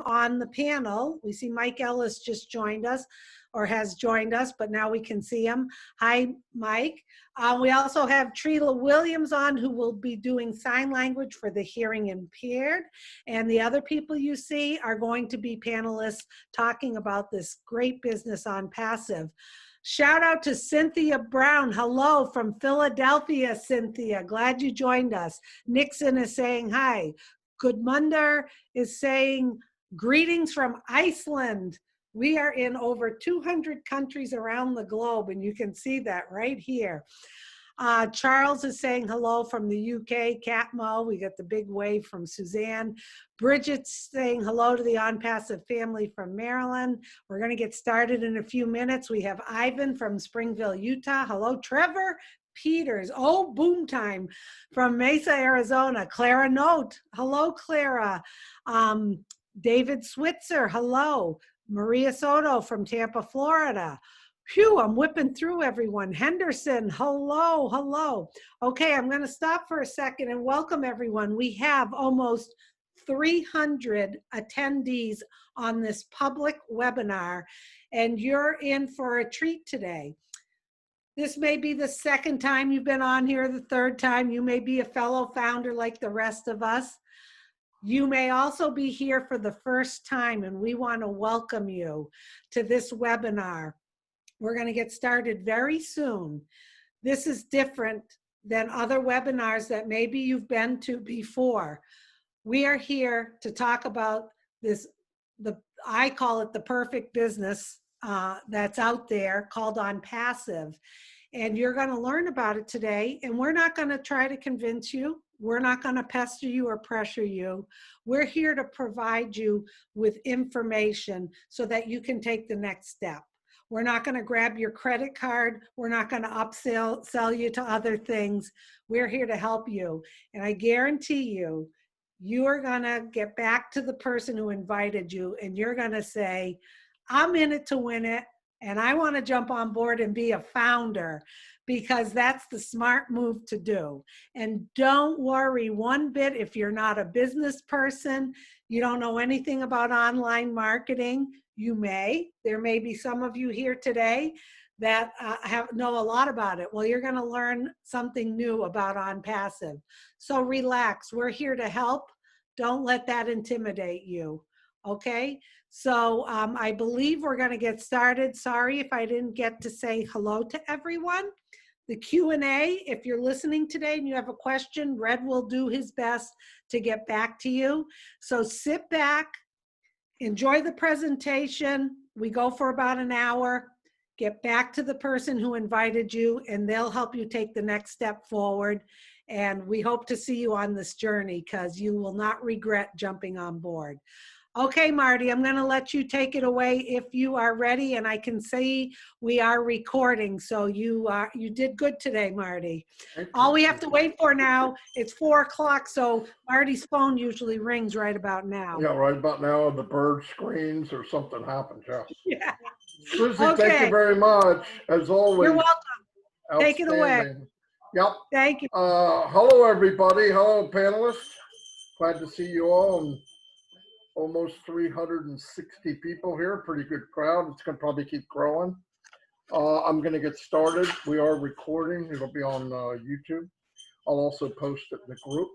on the panel. We see Mike Ellis just joined us or has joined us, but now we can see him. Hi, Mike. We also have Trila Williams on, who will be doing sign language for the hearing impaired. And the other people you see are going to be panelists talking about this great business OnPassive. Shout out to Cynthia Brown. Hello from Philadelphia, Cynthia. Glad you joined us. Nixon is saying hi. Gudmundur is saying greetings from Iceland. We are in over 200 countries around the globe, and you can see that right here. Charles is saying hello from the UK, Catmo. We got the big wave from Suzanne. Bridget's saying hello to the OnPassive family from Maryland. We're going to get started in a few minutes. We have Ivan from Springville, Utah. Hello, Trevor Peters. Oh, boom time from Mesa, Arizona. Clara Note. Hello, Clara. David Switzer. Hello. Maria Soto from Tampa, Florida. Phew, I'm whipping through everyone. Henderson, hello, hello. Okay, I'm going to stop for a second and welcome everyone. We have almost 300 attendees on this public webinar, and you're in for a treat today. This may be the second time you've been on here, the third time. You may be a fellow founder like the rest of us. You may also be here for the first time, and we want to welcome you to this webinar. We're going to get started very soon. This is different than other webinars that maybe you've been to before. We are here to talk about this, I call it the perfect business that's out there called OnPassive. And you're going to learn about it today. And we're not going to try to convince you. We're not going to pester you or pressure you. We're here to provide you with information so that you can take the next step. We're not going to grab your credit card. We're not going to sell you to other things. We're here to help you. And I guarantee you, you are going to get back to the person who invited you and you're going to say, I'm in it to win it. And I want to jump on board and be a founder, because that's the smart move to do. And don't worry one bit if you're not a business person, you don't know anything about online marketing. You may. There may be some of you here today that know a lot about it. Well, you're going to learn something new about OnPassive. So relax. We're here to help. Don't let that intimidate you. Okay? So I believe we're going to get started. Sorry if I didn't get to say hello to everyone. The Q&A, if you're listening today and you have a question, Red will do his best to get back to you. So sit back, enjoy the presentation. We go for about an hour. Get back to the person who invited you and they'll help you take the next step forward. And we hope to see you on this journey because you will not regret jumping on board. Okay, Marty, I'm going to let you take it away if you are ready, and I can see we are recording, so you did good today, Marty. All we have to wait for now, it's 4 o'clock, so Marty's phone usually rings right about now. Yeah, right about now, the bird screams or something happens, yeah. Yeah. Susie, Okay. thank you very much, as always. You're welcome. Take it away. Yep. Thank you. Hello, everybody. Hello, panelists. Glad to see you all. And almost 360 people here, pretty good crowd. It's going to probably keep growing. I'm going to get started. We are recording. It'll be on YouTube. I'll also post it in the group.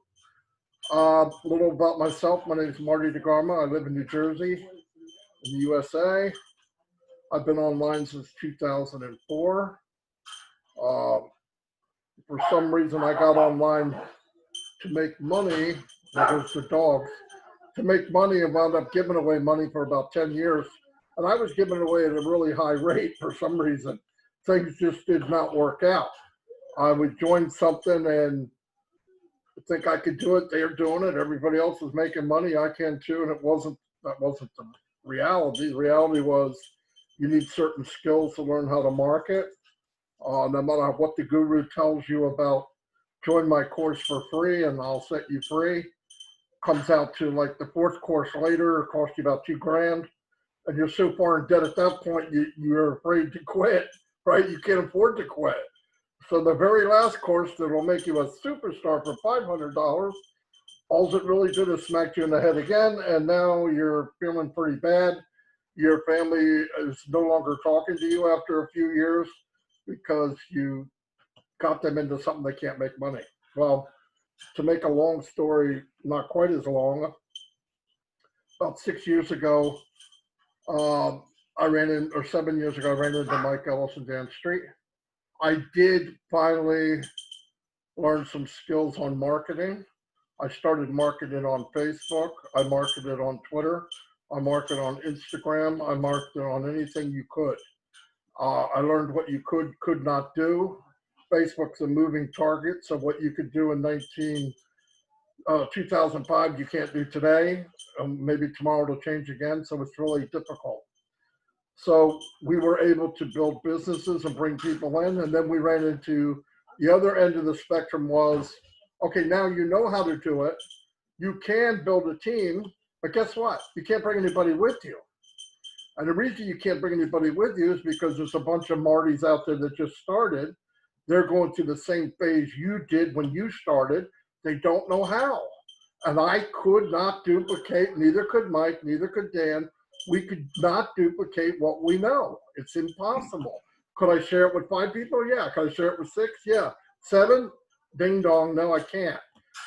A little about myself. My name is Marty DeGarma. I live in New Jersey, in the USA. I've been online since 2004. For some reason, I got online to make money. That was the dogs. To make money and wound up giving away money for about 10 years. And I was giving it away at a really high rate for some reason. Things just did not work out. I would join something and think I could do it. They're doing it. Everybody else is making money. I can too. And that wasn't the reality. The reality was you need certain skills to learn how to market. No matter what the guru tells you about, join my course for free and I'll set you free. Comes out to like the fourth course later, it costs you about $2,000, and you're so far in debt at that point you're afraid to quit, right? You can't afford to quit. So the very last course that will make you a superstar for $500 all it really did is smack you in the head again, and now you're feeling pretty bad. Your family is no longer talking to you after a few years because you got them into something they can't make money. Well, to make a long story not quite as long, about 6 years ago, I ran in, or 7 years ago, I ran into Mike Ellis and Dan Street. I did finally learn some skills on marketing. I started marketing on Facebook. I marketed on Twitter. I marketed on Instagram. I marketed on anything you could. I learned what you could not do. Facebook's a moving target, so what you could do in 2005, you can't do today. Maybe tomorrow it'll change again, so it's really difficult. So we were able to build businesses and bring people in, and then we ran into the other end of the spectrum was, okay, now you know how to do it. You can build a team, but guess what? You can't bring anybody with you. And the reason you can't bring anybody with you is because there's a bunch of Martys out there that just started. They're going through the same phase you did when you started. They don't know how. And I could not duplicate, neither could Mike, neither could Dan. We could not duplicate what we know. It's impossible. Could I share it with 5 people? Yeah. Could I share it with 6? Yeah. 7? Ding dong, no, I can't.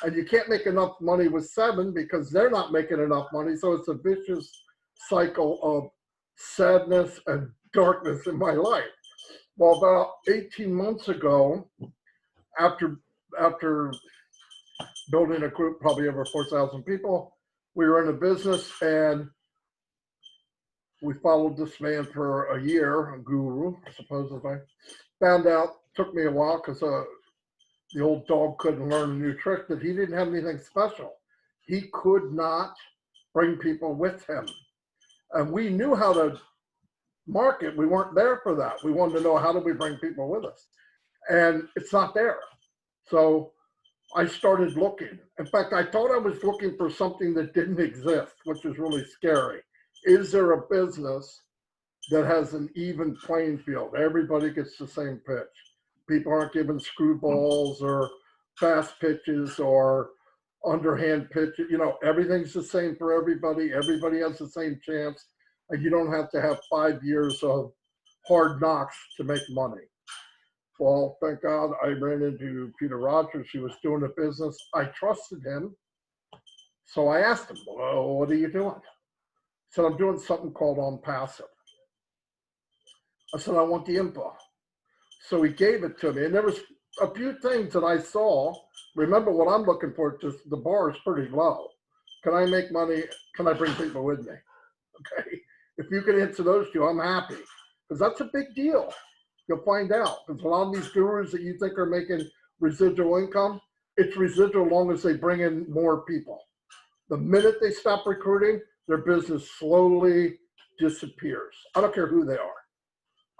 And you can't make enough money with 7 because they're not making enough money. So it's a vicious cycle of sadness and darkness in my life. Well, about 18 months ago, after building a group, probably over 4,000 people, we were in a business and we followed this man for a year, a guru, supposedly. Found out, took me a while because the old dog couldn't learn a new trick, that he didn't have anything special. He could not bring people with him. And we knew how to market. We weren't there for that. We wanted to know, how do we bring people with us? And it's not there. So I started looking. In fact, I thought I was looking for something that didn't exist, which is really scary. Is there a business that has an even playing field? Everybody gets the same pitch. People aren't given screwballs or fast pitches or underhand pitches. You know, everything's the same for everybody. Everybody has the same chance. And you don't have to have 5 years of hard knocks to make money. Well, thank God I ran into Peter Rogers. He was doing a business. I trusted him. So I asked him, well, what are you doing? He said, I'm doing something called ONPASSIVE. I said, I want the info. So he gave it to me. And there was a few things that I saw. Remember, what I'm looking for, just the bar is pretty low. Can I make money? Can I bring people with me? Okay. If you can answer those 2, I'm happy. Because that's a big deal. You'll find out. Because a lot of these gurus that you think are making residual income, it's residual as long as they bring in more people. The minute they stop recruiting, their business slowly disappears. I don't care who they are.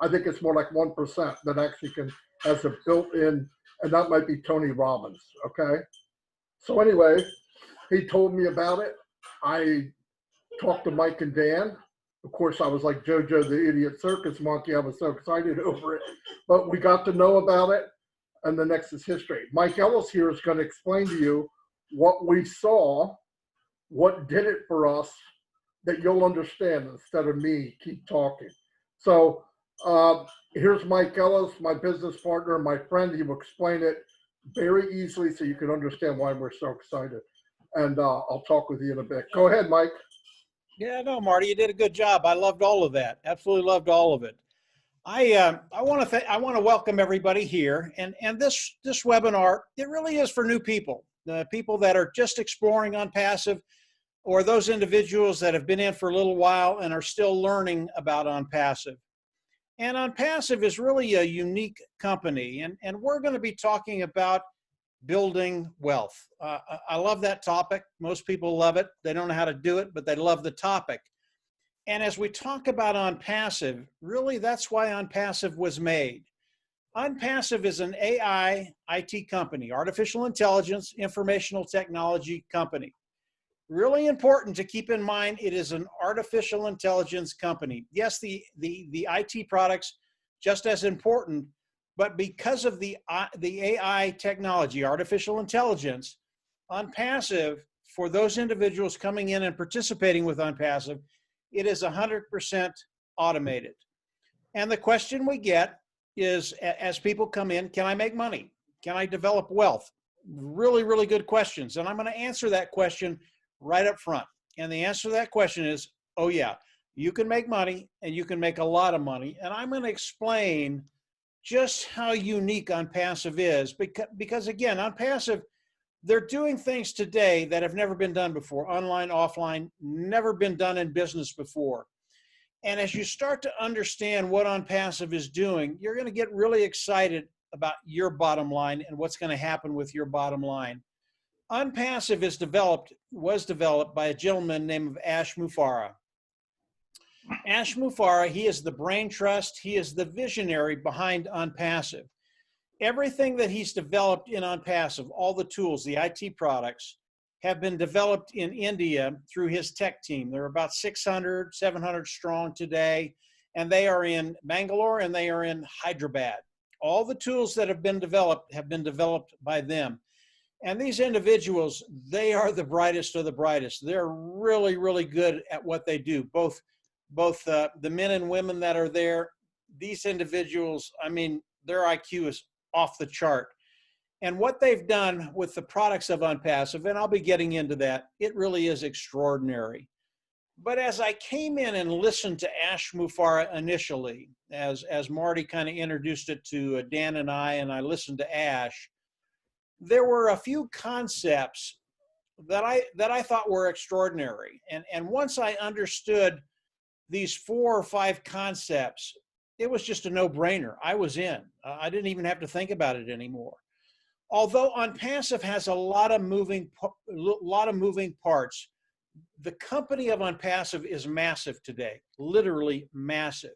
I think it's more like 1% that actually has a built-in, and that might be Tony Robbins, okay? So anyway, he told me about it. I talked to Mike and Dan. Of course, I was like JoJo the Idiot Circus Monkey. I was so excited over it. But we got to know about it, and the next is history. Mike Ellis here is going to explain to you what we saw, what did it for us, that you'll understand instead of me keep talking. So here's Mike Ellis, my business partner, my friend. He will explain it very easily so you can understand why we're so excited. And I'll talk with you in a bit. Go ahead, Mike. Yeah, no, Marty, you did a good job. I loved all of that. Absolutely loved all of it. I want to welcome everybody here, and this webinar, it really is for new people, the people that are just exploring ONPASSIVE, or those individuals that have been in for a little while and are still learning about ONPASSIVE. And ONPASSIVE is really a unique company, and we're going to be talking about building wealth. I love that topic. Most people love it. They don't know how to do it, but they love the topic. And as we talk about ONPASSIVE, really that's why ONPASSIVE was made. ONPASSIVE is an AI IT company, artificial intelligence, informational technology company. Really important to keep in mind, it is an artificial intelligence company. Yes, the IT products, just as important, but because of the AI technology, artificial intelligence, ONPASSIVE for those individuals coming in and participating with OnPassive, it is 100% automated. And the question we get is, as people come in, can I make money? Can I develop wealth? Really, really good questions. And I'm going to answer that question right up front. And the answer to that question is, oh yeah, you can make money and you can make a lot of money. And I'm going to explain just how unique OnPassive is, because again, OnPassive, they're doing things today that have never been done before, online, offline, never been done in business before. And as you start to understand what OnPassive is doing, you're going to get really excited about your bottom line and what's going to happen with your bottom line. OnPassive was developed by a gentleman named Ash Mufareh. Ash Mufareh, he is the brain trust, he is the visionary behind OnPassive. Everything that he's developed in OnPassive, all the tools, the IT products, have been developed in India through his tech team. They're about 600, 700 strong today, and they are in Bangalore and they are in Hyderabad. All the tools that have been developed by them. And these individuals, they are the brightest of the brightest. They're really, really good at what they do. Both the men and women that are there, these individuals, I mean, their IQ is off the chart. And what they've done with the products of OnPassive, and I'll be getting into that, it really is extraordinary. But as I came in and listened to Ash Mufareh initially, as Marty kind of introduced it to Dan and I listened to Ash, there were a few concepts that I thought were extraordinary. And once I understood these 4 or 5 concepts, it was just a no-brainer. I was in. I didn't even have to think about it anymore. Although OnPassive has a lot of moving parts, the company of OnPassive is massive today, literally massive.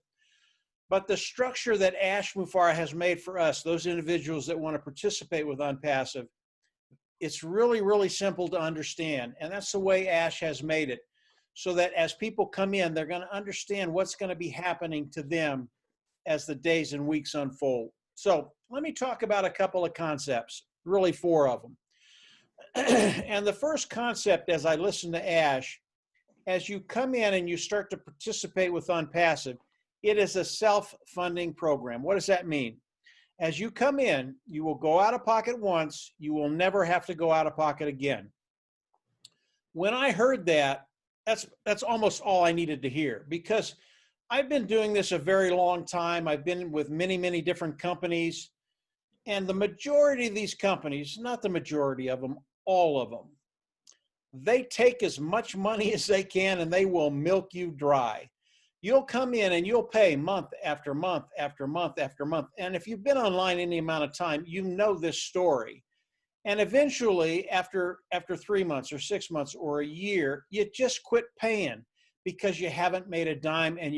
But the structure that Ash Mufareh has made for us, those individuals that want to participate with OnPassive, it's really, really simple to understand. And that's the way Ash has made it, so that as people come in, they're going to understand what's going to be happening to them as the days and weeks unfold. So let me talk about a couple of concepts, really 4 of them. And the first concept, as I listen to Ash, as you come in and you start to participate with OnPassive, it is a self-funding program. What does that mean? As you come in, you will go out of pocket once, you will never have to go out of pocket again. When I heard that, that's almost all I needed to hear, because I've been doing this a very long time. I've been with many, many different companies, and the majority of these companies, not the majority of them, all of them, they take as much money as they can and they will milk you dry. You'll come in and you'll pay month after month after month after month. And if you've been online any amount of time, you know this story. And eventually, after 3 months or 6 months or a year, you just quit paying because you haven't made a dime and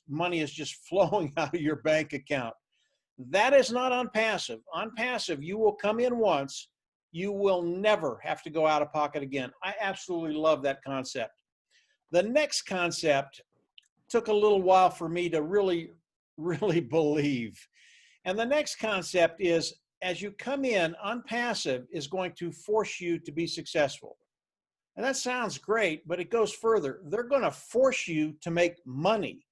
money is just flowing out of your bank account. That is not OnPassive. OnPassive, you will come in once, you will never have to go out of pocket again. I absolutely love that concept. The next concept took a little while for me to really, really believe. And the next concept is, as you come in, OnPassive is going to force you to be successful. And that sounds great, but it goes further. They're going to force you to make money.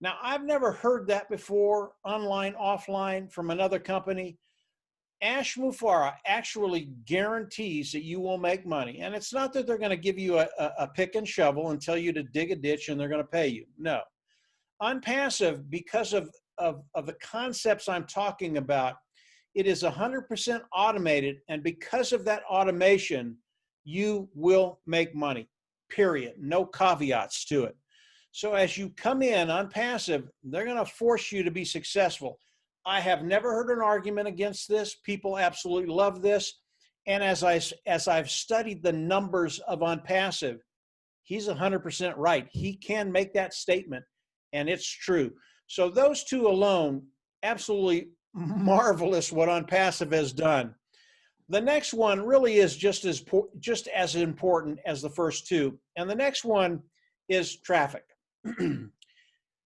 Now, I've never heard that before, online, offline, from another company. Ash Mufareh actually guarantees that you will make money. And it's not that they're going to give you a pick and shovel and tell you to dig a ditch and they're going to pay you. No. OnPassive, because of the concepts I'm talking about, it is 100% automated. And because of that automation, you will make money, period. No caveats to it. So as you come in OnPassive, they're going to force you to be successful. I have never heard an argument against this. People absolutely love this. And as I've studied the numbers of OnPassive, he's 100% right. He can make that statement, and it's true. So those 2 alone, absolutely marvelous what OnPassive has done. The next one really is just as important as the first 2. And the next one is traffic.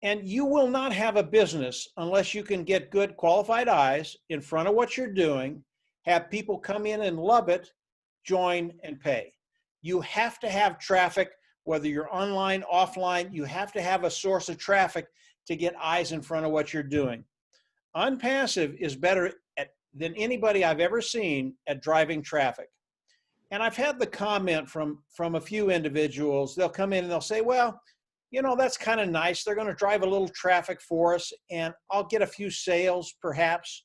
And you will not have a business unless you can get good qualified eyes in front of what you're doing, have people come in and love it, join, and pay. You have to have traffic, whether you're online, offline, you have to have a source of traffic to get eyes in front of what you're doing. OnPassive is better than anybody I've ever seen at driving traffic. And I've had the comment from a few individuals. They'll come in and they'll say, well, you know, that's kind of nice. They're going to drive a little traffic for us and I'll get a few sales perhaps,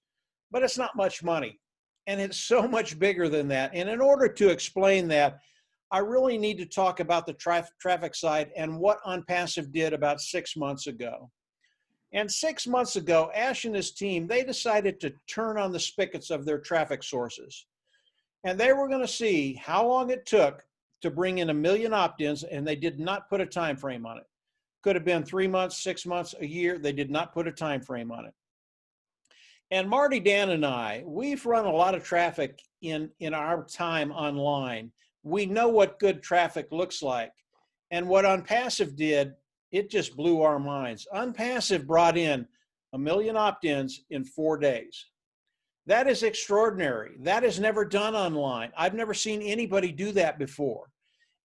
but it's not much money. And it's so much bigger than that. And in order to explain that, I really need to talk about the traffic side and what OnPassive did about 6 months ago. And 6 months ago, Ash and his team, they decided to turn on the spigots of their traffic sources. And they were going to see how long it took to bring in 1 million opt-ins, and they did not put a time frame on it. Could have been 3 months, 6 months, a year. They did not put a time frame on it. And Marty, Dan, and I, we've run a lot of traffic in our time online. We know what good traffic looks like. And what OnPassive did, it just blew our minds. OnPassive brought in 1 million opt-ins in 4 days. That is extraordinary. That is never done online. I've never seen anybody do that before.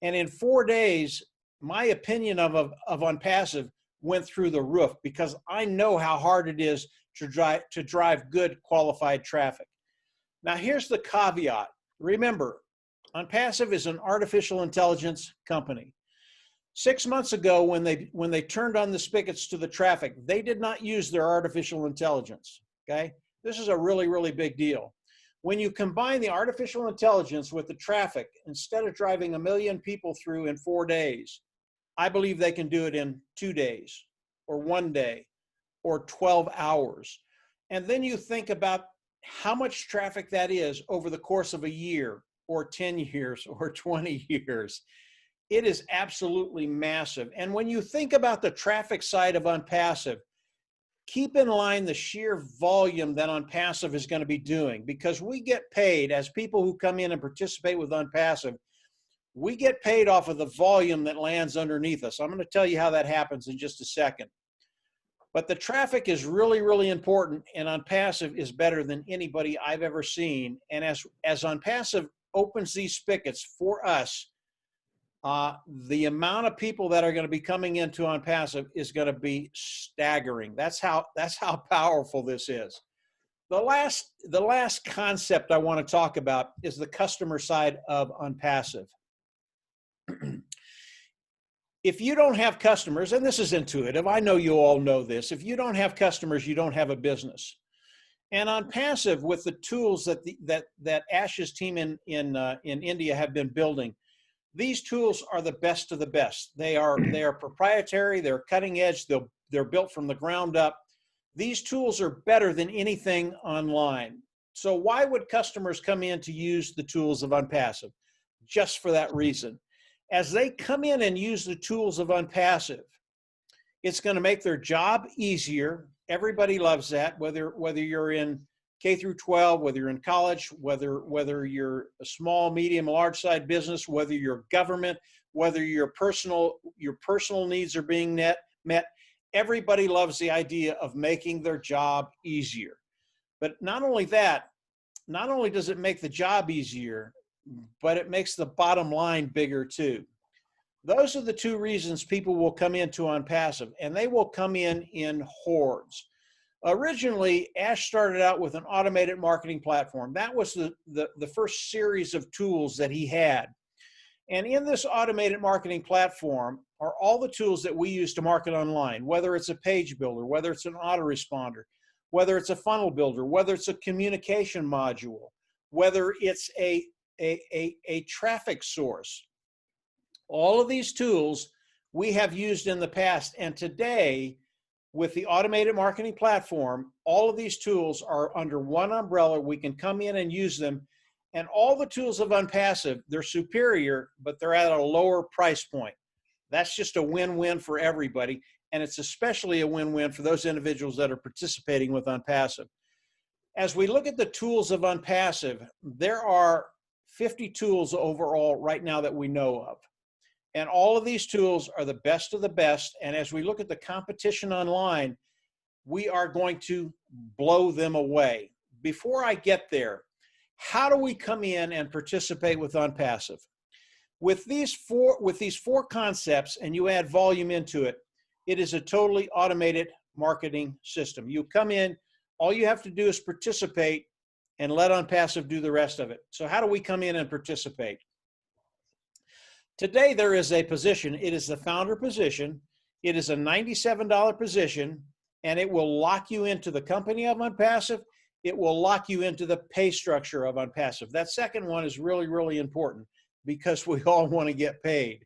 And in 4 days, my opinion of OnPassive went through the roof because I know how hard it is to drive good qualified traffic. Now here's the caveat. Remember, OnPassive is an artificial intelligence company. 6 months ago, when they turned on the spigots to the traffic, they did not use their artificial intelligence, okay? This is a really, really big deal. When you combine the artificial intelligence with the traffic, instead of driving 1 million people through in 4 days, I believe they can do it in 2 days or 1 day or 12 hours. And then you think about how much traffic that is over the course of a year or 10 years or 20 years. It is absolutely massive. And when you think about the traffic side of OnPassive, keep in line the sheer volume that OnPassive is going to be doing, because we get paid as people who come in and participate with OnPassive. We get paid off of the volume that lands underneath us. I'm going to tell you how that happens in just a second. But the traffic is really, really important, and OnPassive is better than anybody I've ever seen. And as OnPassive opens these spigots for us, the amount of people that are going to be coming into OnPassive is going to be staggering. That's how powerful this is. The last concept I want to talk about is the customer side of OnPassive. If you don't have customers, and this is intuitive, I know you all know this. If you don't have customers, you don't have a business. And OnPassive, with the tools that Ash's team in India have been building, these tools are the best of the best. They are proprietary, they're cutting edge, they're built from the ground up. These tools are better than anything online. So why would customers come in to use the tools of OnPassive? Just for that reason. As they come in and use the tools of OnPassive, it's going to make their job easier. Everybody loves that, whether you're in K through 12, whether you're in college, whether you're a small, medium, large size business, whether you're government, whether your personal needs are being met. Everybody loves the idea of making their job easier. But not only that, not only does it make the job easier, but it makes the bottom line bigger too. Those are the two reasons people will come into OnPassive, and they will come in hordes. Originally, Ash started out with an automated marketing platform. That was the first series of tools that he had. And in this automated marketing platform are all the tools that we use to market online, whether it's a page builder, whether it's an autoresponder, whether it's a funnel builder, whether it's a communication module, whether it's a traffic source. All of these tools we have used in the past, and today, with the automated marketing platform, all of these tools are under one umbrella. We can come in and use them, and all the tools of OnPassive, they're superior, but they're at a lower price point. That's just a win-win for everybody, and it's especially a win-win for those individuals that are participating with OnPassive. As we look at the tools of OnPassive, there are 50 tools overall right now that we know of. And all of these tools are the best of the best. And as we look at the competition online, we are going to blow them away. Before I get there, how do we come in and participate with OnPassive? With these four concepts, and you add volume into it, it is a totally automated marketing system. You come in, all you have to do is participate and let OnPassive do the rest of it. So how do we come in and participate? Today, there is a position. It is the founder position. It is a $97 position, and it will lock you into the company of OnPassive. It will lock you into the pay structure of OnPassive. That second one is really, really important because we all want to get paid.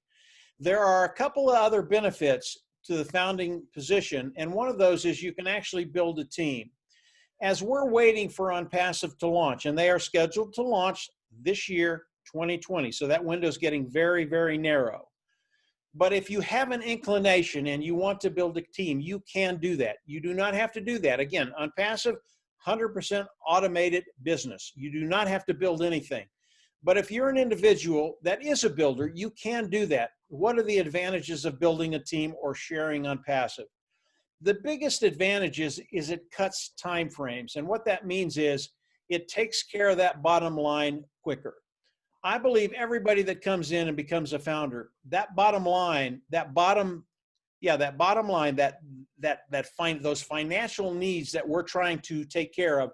There are a couple of other benefits to the founding position, and one of those is you can actually build a team. As we're waiting for OnPassive to launch, and they are scheduled to launch this year, 2020, so that window is getting very, very narrow. But if you have an inclination and you want to build a team, you can do that. You do not have to do that. Again, OnPassive, 100% automated business. You do not have to build anything. But if you're an individual that is a builder, you can do that. What are the advantages of building a team or sharing OnPassive? The biggest advantage is it cuts time frames. And what that means is it takes care of that bottom line quicker. I believe everybody that comes in and becomes a founder, that bottom line, those financial needs that we're trying to take care of,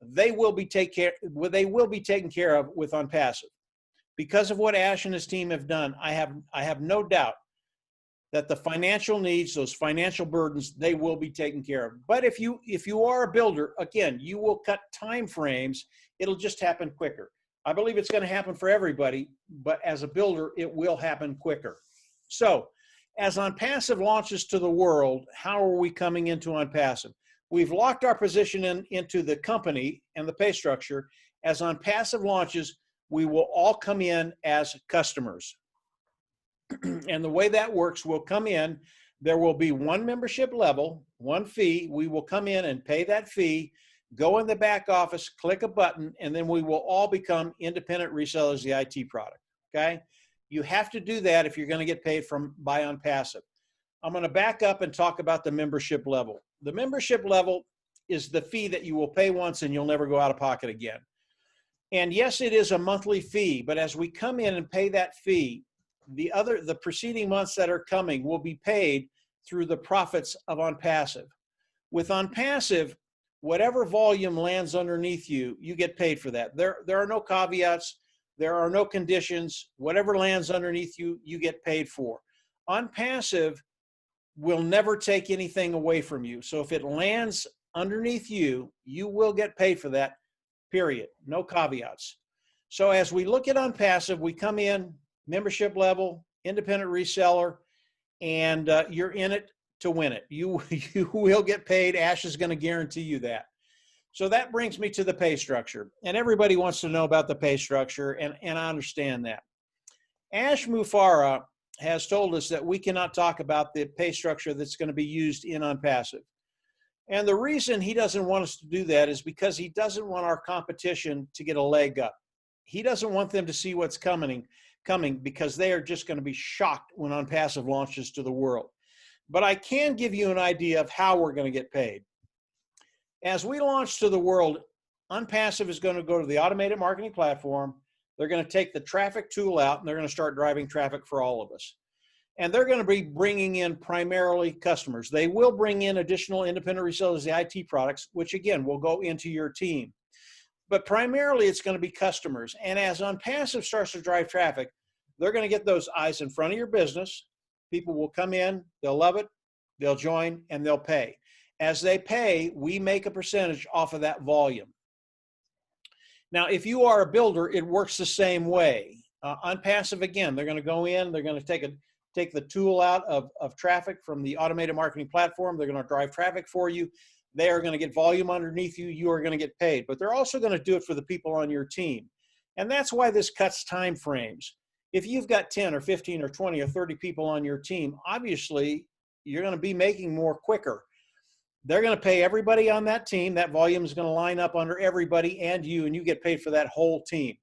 they will be taken care of with OnPassive. Because of what Ash and his team have done, I have no doubt that the financial needs, those financial burdens, they will be taken care of. But if you are a builder, again, you will cut time frames. It'll just happen quicker. I believe it's going to happen for everybody, but as a builder, it will happen quicker. So as OnPassive launches to the world, how are we coming into OnPassive? We've locked our position into the company and the pay structure. As OnPassive launches, we will all come in as customers. And the way that works, we'll come in, there will be one membership level, one fee. We will come in and pay that fee, go in the back office, click a button, and then we will all become independent resellers of the IT product, okay? You have to do that if you're going to get paid by OnPassive. I'm going to back up and talk about the membership level. The membership level is the fee that you will pay once and you'll never go out of pocket again. And yes, it is a monthly fee, but as we come in and pay that fee, the preceding months that are coming will be paid through the profits of OnPassive. With OnPassive, whatever volume lands underneath you, you get paid for that. There are no caveats. There are no conditions. Whatever lands underneath you, you get paid for. OnPassive will never take anything away from you. So if it lands underneath you, you will get paid for that, period. No caveats. So as we look at OnPassive, we come in, membership level, independent reseller, and you're in it to win it. You will get paid. Ash is going to guarantee you that. So that brings me to the pay structure. And everybody wants to know about the pay structure, and I understand that. Ash Mufareh has told us that we cannot talk about the pay structure that's going to be used in OnPassive. And the reason he doesn't want us to do that is because he doesn't want our competition to get a leg up. He doesn't want them to see what's coming because they are just going to be shocked when OnPassive launches to the world. But I can give you an idea of how we're going to get paid. As we launch to the world, OnPassive is going to go to the automated marketing platform. They're going to take the traffic tool out, and they're going to start driving traffic for all of us. And they're going to be bringing in primarily customers. They will bring in additional independent resellers of the IT products, which again will go into your team. But primarily it's going to be customers. And as OnPassive starts to drive traffic, they're going to get those eyes in front of your business. People will come in, they'll love it, they'll join, and they'll pay. As they pay, we make a percentage off of that volume. Now, if you are a builder, it works the same way. OnPassive, again, they're going to go in, they're going to take the tool out of traffic from the automated marketing platform. They're going to drive traffic for you. They are going to get volume underneath you. You are going to get paid. But they're also going to do it for the people on your team. And that's why this cuts time frames. If you've got 10 or 15 or 20 or 30 people on your team, obviously you're going to be making more quicker. They're going to pay everybody on that team. That volume is going to line up under everybody and you get paid for that whole team.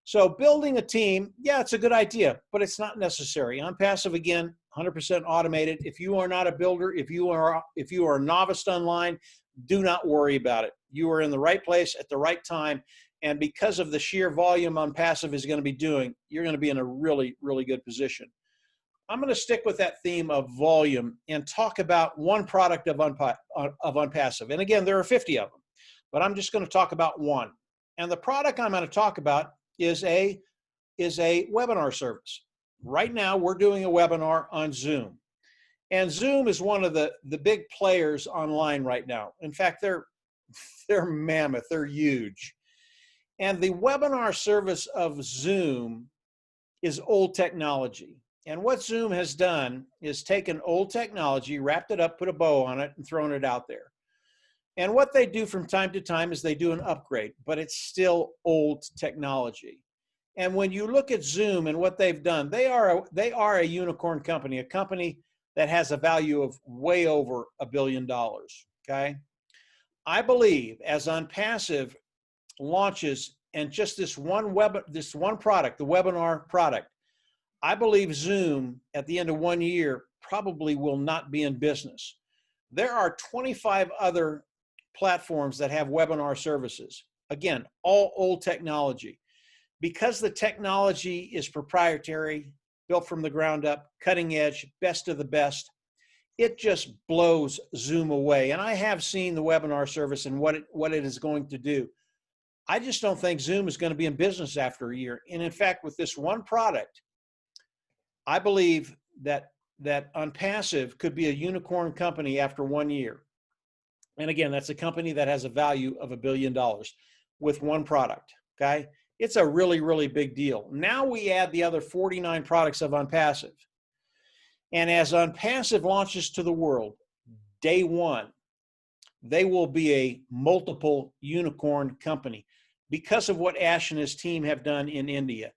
So building a team, yeah, it's a good idea, but it's not necessary. OnPassive, again, 100% automated. If you are not a builder, if you are a novice online, do not worry about it. You are in the right place at the right time, And because of the sheer volume OnPassive is going to be doing, you're going to be in a really, really good position. I'm going to stick with that theme of volume and talk about one product of OnPassive. And again, there are 50 of them, but I'm just going to talk about one. And the product I'm going to talk about is a webinar service. Right now, we're doing a webinar on Zoom. And Zoom is one of the big players online right now. In fact, they're mammoth, they're huge. And the webinar service of Zoom is old technology. And what Zoom has done is taken old technology, wrapped it up, put a bow on it, and thrown it out there. And what they do from time to time is they do an upgrade, but it's still old technology. And when you look at Zoom and what they've done, they are a unicorn company, a company that has a value of way over $1 billion, okay? I believe as OnPassive launches and just this one product, the webinar product, I believe Zoom at the end of 1 year probably will not be in business. There are 25 other platforms that have webinar services. Again, all old technology. Because the technology is proprietary, built from the ground up, cutting edge, best of the best, it just blows Zoom away. And I have seen the webinar service and what it is going to do. I just don't think Zoom is going to be in business after a year. And in fact, with this one product, I believe that OnPassive could be a unicorn company after 1 year. And again, that's a company that has a value of $1 billion with one product, okay? It's a really, really big deal. Now we add the other 49 products of OnPassive. And as OnPassive launches to the world, day one, they will be a multiple unicorn company because of what Ash and his team have done in India.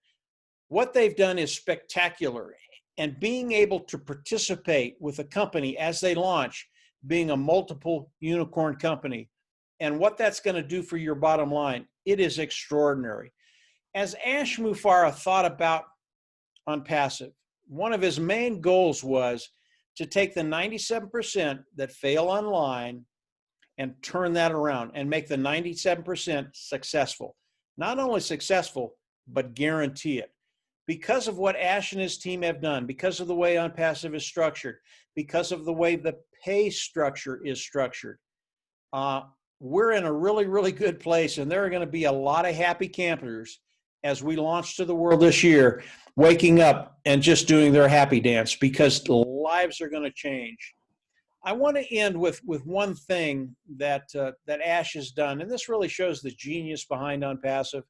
What they've done is spectacular. And being able to participate with a company as they launch, being a multiple unicorn company, and what that's going to do for your bottom line, it is extraordinary. As Ash Mufareh thought about OnPassive, one of his main goals was to take the 97% that fail online and turn that around and make the 97% successful. Not only successful, but guarantee it. Because of what Ash and his team have done, because of the way OnPassive is structured, because of the way the pay structure is structured, we're in a really, really good place. And there are going to be a lot of happy campers as we launch to the world this year, waking up and just doing their happy dance because lives are going to change. I want to end with one thing that Ash has done, and this really shows the genius behind OnPassive,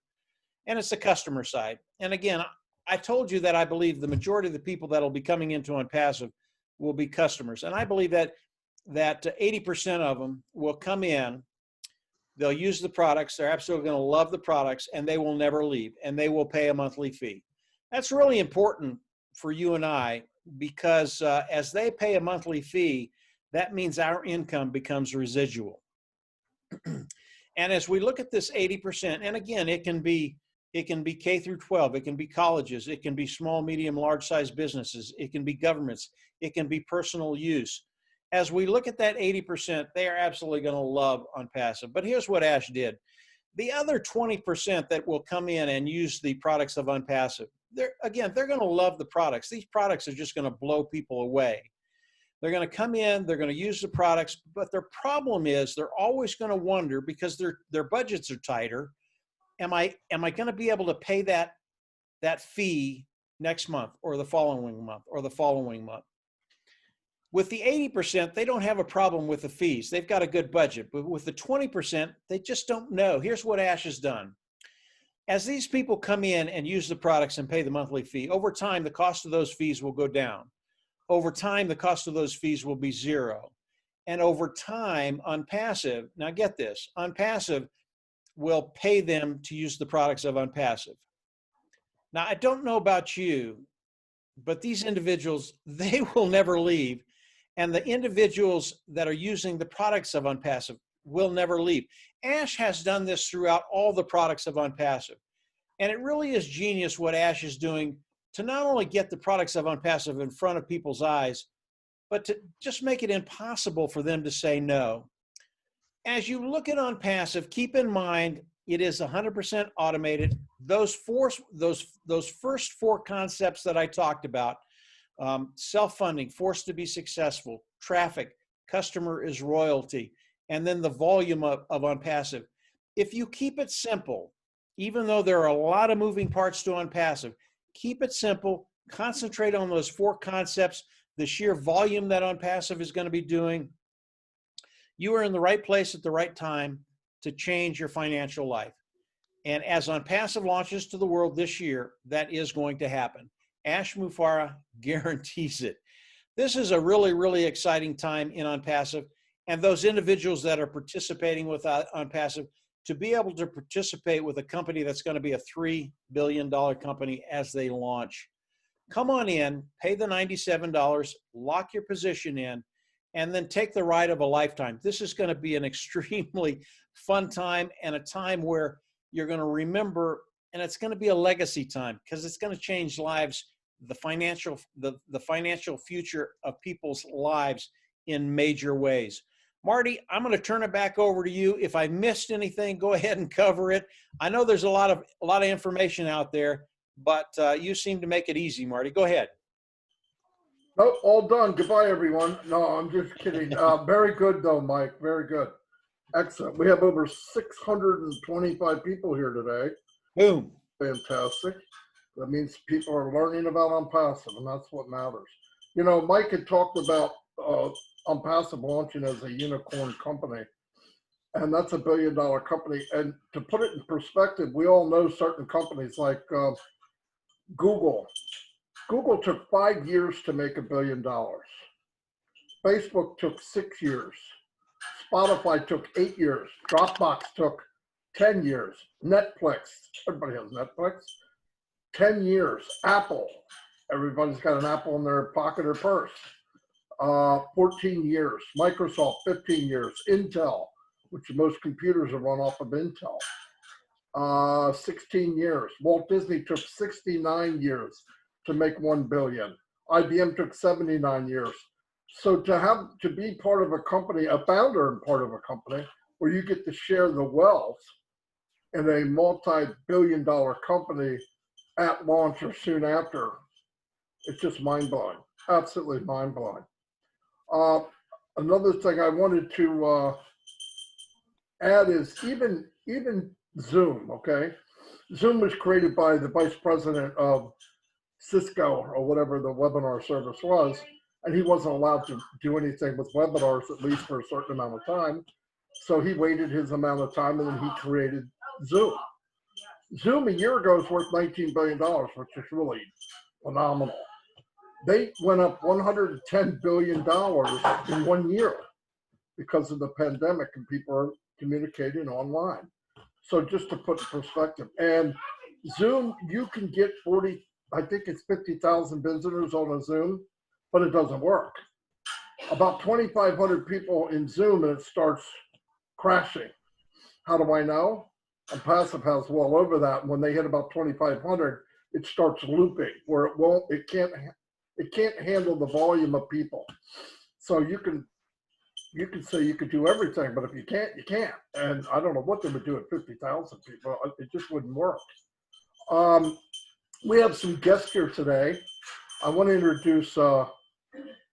and it's the customer side. And again, I told you that I believe the majority of the people that will be coming into OnPassive will be customers, and I believe that 80% of them will come in. They'll use the products. They're absolutely going to love the products, and they will never leave, and they will pay a monthly fee. That's really important for you and I because as they pay a monthly fee, that means our income becomes residual. And as we look at this 80%, and again, it can be K through 12, it can be colleges, it can be small, medium, large size businesses, it can be governments, it can be personal use. As we look at that 80%, they are absolutely going to love OnPassive. But here's what Ash did. The other 20% that will come in and use the products of OnPassive, they're going to love the products. These products are just going to blow people away. They're going to come in, they're going to use the products, but their problem is they're always going to wonder because their budgets are tighter. Am I going to be able to pay that fee next month or the following month or the following month? With the 80%, they don't have a problem with the fees. They've got a good budget. But with the 20%, they just don't know. Here's what Ash has done. As these people come in and use the products and pay the monthly fee, over time, the cost of those fees will go down. Over time, the cost of those fees will be zero. And over time, OnPassive, now get this, OnPassive will pay them to use the products of OnPassive. Now, I don't know about you, but these individuals, they will never leave. And the individuals that are using the products of OnPassive will never leave. Ash has done this throughout all the products of OnPassive. And it really is genius what Ash is doing to not only get the products of OnPassive in front of people's eyes, but to just make it impossible for them to say no. As you look at OnPassive, keep in mind It is 100% automated. Those first four concepts that I talked about, self-funding, forced to be successful, traffic, customer is royalty, and then the volume of OnPassive. If you keep it simple, even though there are a lot of moving parts to OnPassive, keep it simple, concentrate on those four concepts, the sheer volume that OnPassive is going to be doing. You are in the right place at the right time to change your financial life. And as OnPassive launches to the world this year, that is going to happen. Ash Mufareh guarantees it. This is a really, really exciting time in OnPassive, and those individuals that are participating with OnPassive, to be able to participate with a company that's going to be a $3 billion company as they launch. Come on in, pay the $97, lock your position in, and then take the ride of a lifetime. This is going to be an extremely fun time, and a time where you're going to remember, and it's going to be a legacy time, because it's going to change lives, the financial future of people's lives in major ways. Marty, I'm going to turn it back over to you. If I missed anything, go ahead and cover it. I know there's a lot of information out there, but you seem to make it easy, Marty. Go ahead. Nope, all done. Goodbye, everyone. No, I'm just kidding. Very good, though, Mike. Very good. Excellent. We have over 625 people here today. Boom. Fantastic. That means people are learning about OnPassive, and that's what matters. You know, Mike had talked about OnPassive launching as a unicorn company, and that's $1 billion company. And to put it in perspective, we all know certain companies like Google. Google took 5 years to make $1 billion. Facebook took 6 years. Spotify took 8 years. Dropbox took 10 years. Netflix, everybody has Netflix, 10 years. Apple, everybody's got an Apple in their pocket or purse, 14 years. Microsoft, 15 years. Intel, which most computers are run off of Intel, 16 years. Walt Disney took 69 years to make 1 billion. IBM took 79 years. So to be part of a company, a founder and part of a company where you get to share the wealth in a multi-billion-dollar company at launch or soon after, it's just mind-blowing, absolutely mind-blowing. Another thing I wanted to add is even Zoom, okay? Zoom was created by the vice president of Cisco or whatever the webinar service was, and he wasn't allowed to do anything with webinars, at least for a certain amount of time. So he waited his amount of time, and then he created Zoom. Zoom a year ago was worth $19 billion, which is really phenomenal. They went up $110 billion in 1 year because of the pandemic, and people are communicating online. So just to put in perspective, and Zoom, you can get 50,000 visitors on a Zoom, but it doesn't work. About 2,500 people in Zoom, and it starts crashing. How do I know? OnPassive has well over that. When they hit about 2,500, it starts looping, where it can't handle the volume of people. So you can say you could do everything, but if you can't, you can't. And I don't know what they would do at 50,000 people. It just wouldn't work. We have some guests here today. I want to introduce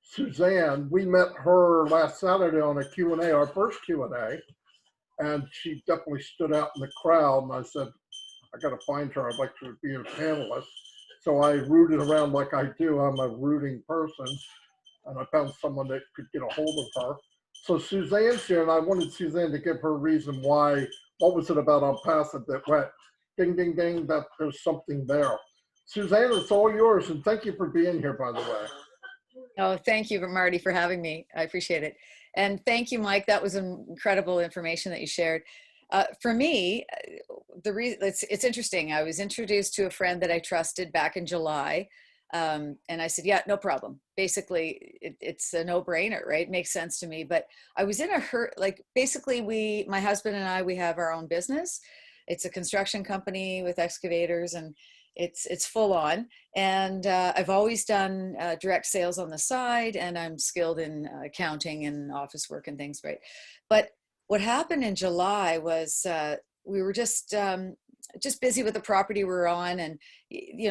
Suzanne. We met her last Saturday on a Q&A, our first Q&A, and she definitely stood out in the crowd. And I said, I got to find her. I'd like to be a panelist. So I rooted around like I do. I'm a rooting person, and I found someone that could get a hold of her. So Suzanne's here, and I wanted Suzanne to give her reason why. What was it about OnPassive that went ding, ding, ding, that there's something there? Suzanne, it's all yours, and thank you for being here, by the way. Oh, thank you, Marty, for having me. I appreciate it. And thank you, Mike. That was incredible information that you shared. For me, the reason it's interesting. I was introduced to a friend that I trusted back in July. And I said, yeah, no problem. Basically, it's a no-brainer, right? It makes sense to me. But I was in a hurt, like basically my husband and I, we have our own business. It's a construction company with excavators, and it's full on. And I've always done direct sales on the side, and I'm skilled in accounting and office work and things, right? But what happened in July was we were just busy with the property we were on, and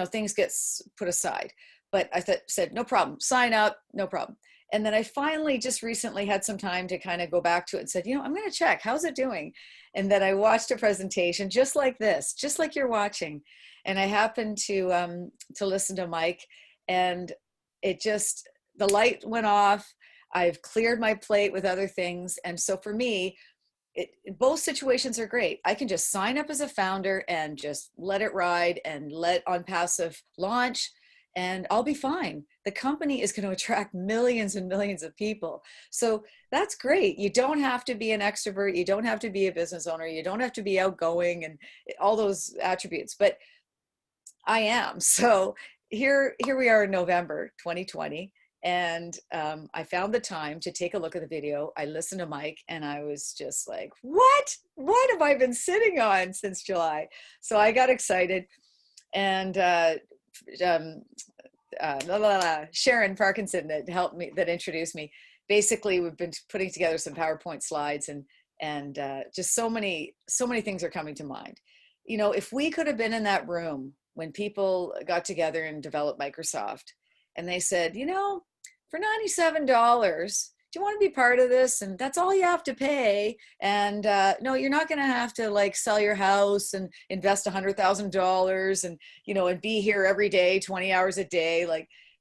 things get put aside. But I said, no problem, sign up, no problem. And then I finally just recently had some time to kind of go back to it and said, I'm going to check, how's it doing? And then I watched a presentation just like this, just like you're watching. And I happened to listen to Mike, and the light went off. I've cleared my plate with other things. And so for me, both situations are great. I can just sign up as a founder and just let it ride and let OnPassive launch, and I'll be fine. The company is going to attract millions and millions of people. So that's great. You don't have to be an extrovert. You don't have to be a business owner. You don't have to be outgoing and all those attributes, but I am. So here we are in November 2020. And I found the time to take a look at the video. I listened to Mike, and I was just like, what have I been sitting on since July? So I got excited, and Sharon Parkinson that introduced me. Basically, we've been putting together some PowerPoint slides, and just so many things are coming to mind. If we could have been in that room when people got together and developed Microsoft, and they said, for $97, do you want to be part of this? And that's all you have to pay. And no, you're not going to have to sell your house and invest $100,000 and be here every day, 20 hours a day.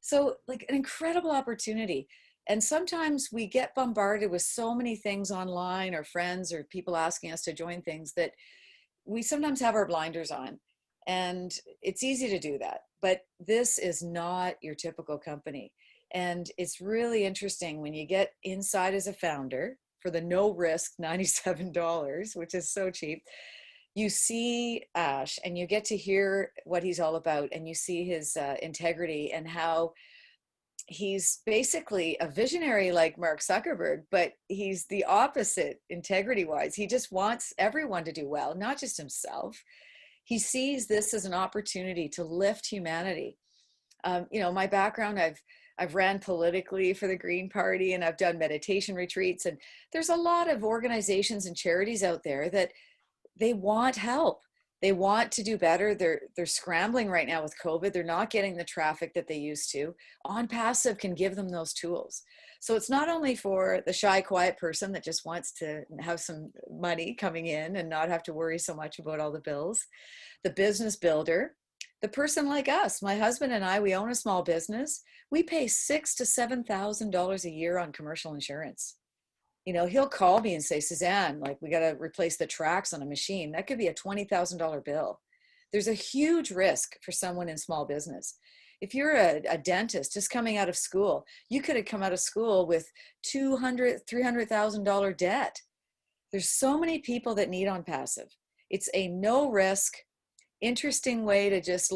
So an incredible opportunity. And sometimes we get bombarded with so many things online, or friends or people asking us to join things, that we sometimes have our blinders on. And it's easy to do that. But this is not your typical company. And it's really interesting when you get inside as a founder for the no risk $97, which is so cheap. You see Ash, and you get to hear what he's all about, and you see his integrity, and how he's basically a visionary like Mark Zuckerberg, but he's the opposite integrity wise. He just wants everyone to do well, not just himself. He sees this as an opportunity to lift humanity. My background, I've ran politically for the Green Party, and I've done meditation retreats. And there's a lot of organizations and charities out there that they want help. They want to do better. They're scrambling right now with COVID. They're not getting the traffic that they used to. OnPassive can give them those tools. So it's not only for the shy, quiet person that just wants to have some money coming in and not have to worry so much about all the bills. The business builder, the person like us, my husband and I, we own a small business. We pay $6,000 to $7,000 a year on commercial insurance. He'll call me and say, Suzanne, we got to replace the tracks on a machine. That could be a $20,000 bill. There's a huge risk for someone in small business. If you're a dentist just coming out of school, you could have come out of school with $200,000, $300,000 debt. There's so many people that need OnPassive. It's a no risk, interesting way to just,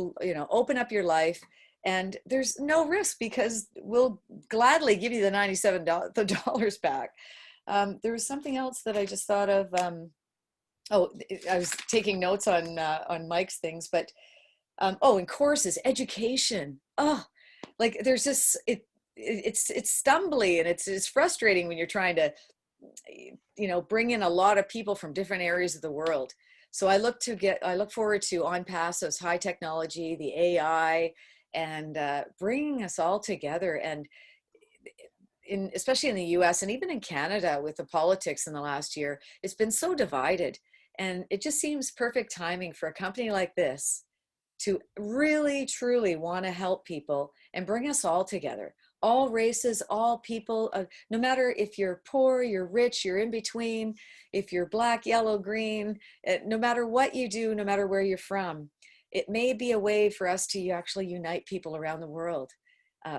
open up your life. And there's no risk, because we'll gladly give you the $97 back. There was something else that I just thought of. I was taking notes on Mike's things, but and courses, education. There's just it's stumbly, and it's frustrating when you're trying to bring in a lot of people from different areas of the world. So I look forward to OnPassive's high technology, the AI, and bringing us all together. And especially in the US and even in Canada with the politics in the last year, it's been so divided. And it just seems perfect timing for a company like this to really, truly want to help people and bring us all together. All races, all people, no matter if you're poor, you're rich, you're in between, if you're black, yellow, green, no matter what you do, no matter where you're from, it may be a way for us to actually unite people around the world,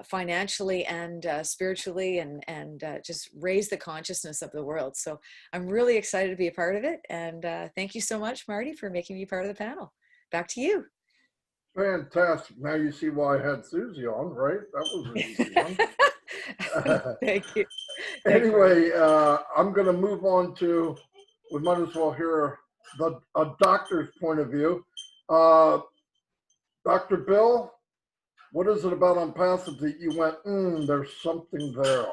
financially and spiritually, and just raise the consciousness of the world. So I'm really excited to be a part of it. And thank you so much, Marty, for making me part of the panel. Back to you. Fantastic. Now you see why I had Susie on, right? That was an easy one. Thank you. Anyway, I'm going to move on to, we might as well hear a doctor's point of view. Dr. Bill, what is it about OnPassive that you went, there's something there?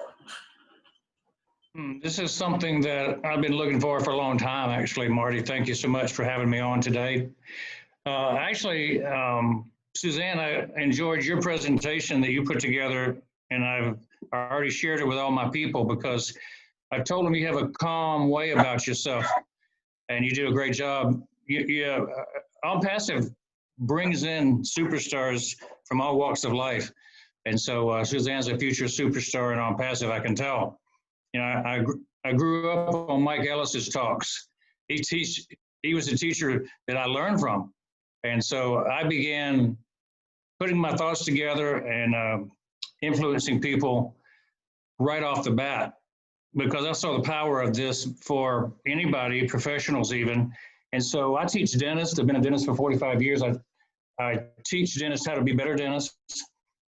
This is something that I've been looking for a long time, actually, Marty. Thank you so much for having me on today. Suzanne, I enjoyed your presentation that you put together, and I've already shared it with all my people because I told them you have a calm way about yourself, and you do a great job. OnPassive brings in superstars from all walks of life, and so Suzanne's a future superstar in OnPassive, I can tell. You know, I grew up on Mike Ellis's talks. He was a teacher that I learned from. And so I began putting my thoughts together and influencing people right off the bat because I saw the power of this for anybody, professionals even. And so I teach dentists. I've been a dentist for 45 years. I teach dentists how to be better dentists.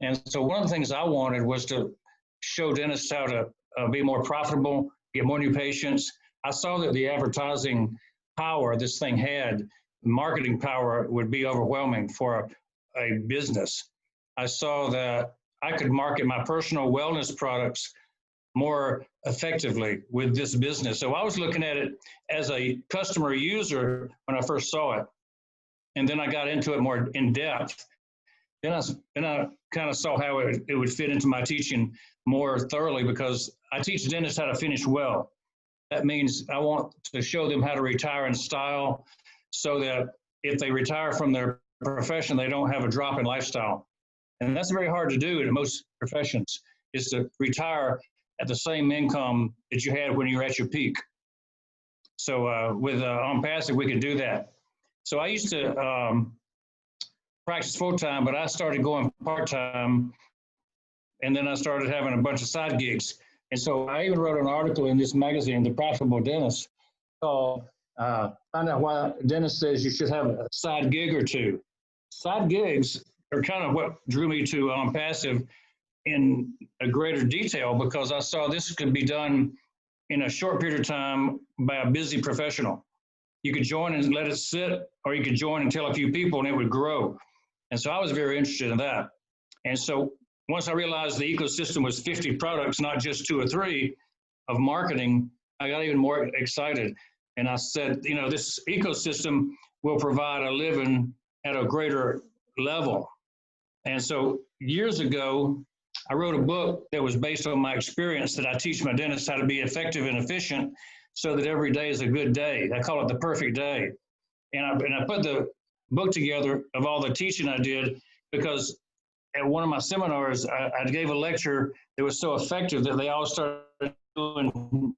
And so one of the things I wanted was to show dentists how to be more profitable, get more new patients. I saw that the advertising power this thing had, marketing power, would be overwhelming for a business. I saw that I could market my personal wellness products more effectively with this business. So I was looking at it as a customer user when I first saw it. And then I got into it more in depth. Then I kind of saw how it would fit into my teaching more thoroughly because I teach dentists how to finish well. That means I want to show them how to retire in style so that if they retire from their profession, they don't have a drop in lifestyle. And that's very hard to do in most professions, is to retire at the same income that you had when you were at your peak. So with OnPassive, we could do that. So I used to practice full-time, but I started going part-time, and then I started having a bunch of side gigs. And so I even wrote an article in this magazine, The Profitable Dentist, called Find Out Why Dentist Says You Should Have a Side Gig or Two. Side gigs are kind of what drew me to OnPassive in a greater detail because I saw this could be done in a short period of time by a busy professional. You could join and let it sit, or you could join and tell a few people and it would grow. And so I was very interested in that. And so once I realized the ecosystem was 50 products, not just 2 or 3 of marketing, I got even more excited. And I said, you know, this ecosystem will provide a living at a greater level. And so years ago, I wrote a book that was based on my experience that I teach my dentists how to be effective and efficient so that every day is a good day. I call it the perfect day. And I put the book together of all the teaching I did because at one of my seminars, I gave a lecture that was so effective that they all started doing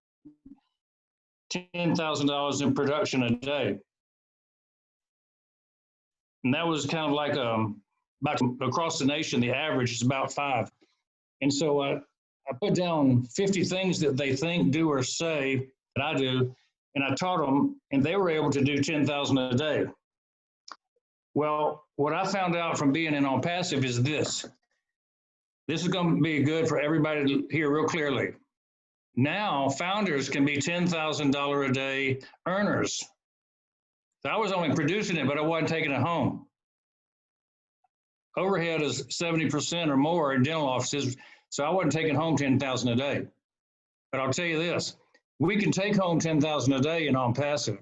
$10,000 in production a day. And that was kind of like about across the nation, the average is about 5. And so I put down 50 things that they think, do, or say that I do, and I taught them, and they were able to do 10,000 a day. Well, what I found out from being in OnPassive is this. This is going to be good for everybody to hear real clearly. Now, founders can be $10,000 a day earners. So I was only producing it, but I wasn't taking it home. Overhead is 70% or more in dental offices, so I wasn't taking home 10,000 a day. But I'll tell you this, we can take home 10,000 a day in OnPassive.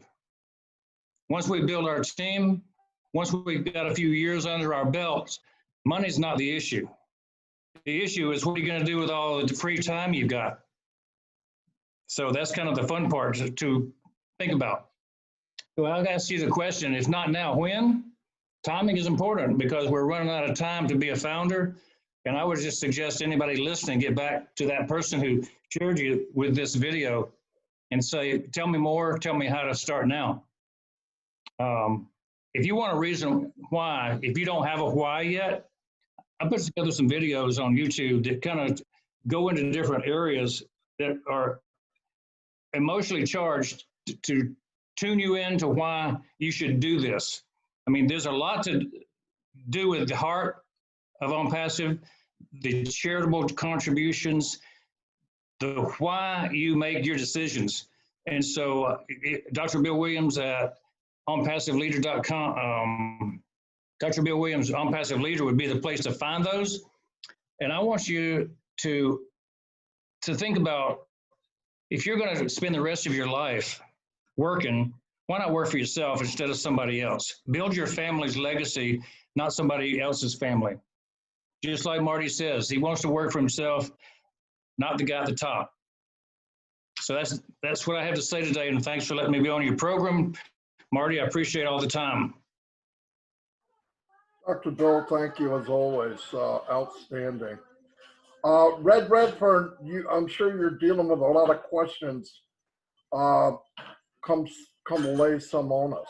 Once we build our team, once we've got a few years under our belts, money's not the issue. The issue is what are you going to do with all the free time you've got? So that's kind of the fun part to think about. So I'll ask you the question, if not now, when? Timing is important because we're running out of time to be a founder. And I would just suggest anybody listening get back to that person who shared you with this video and say, tell me more, tell me how to start now. If you want a reason why, if you don't have a why yet, I put together some videos on YouTube that kind of go into different areas that are emotionally charged to tune you into why you should do this. I mean, there's a lot to do with the heart of OnPassive, the charitable contributions, the why you make your decisions. And so Dr. Bill Williams at onpassiveleader.com, Dr. Bill Williams, OnPassive Leader would be the place to find those. And I want you to think about if you're going to spend the rest of your life working, why not work for yourself instead of somebody else? Build your family's legacy, not somebody else's family. Just like Marty says, he wants to work for himself, not the guy at the top. So that's what I have to say today, and thanks for letting me be on your program. Marty, I appreciate all the time. Dr. Bill, thank you as always. Outstanding. Red Redfern, I'm sure you're dealing with a lot of questions. Come lay some on us.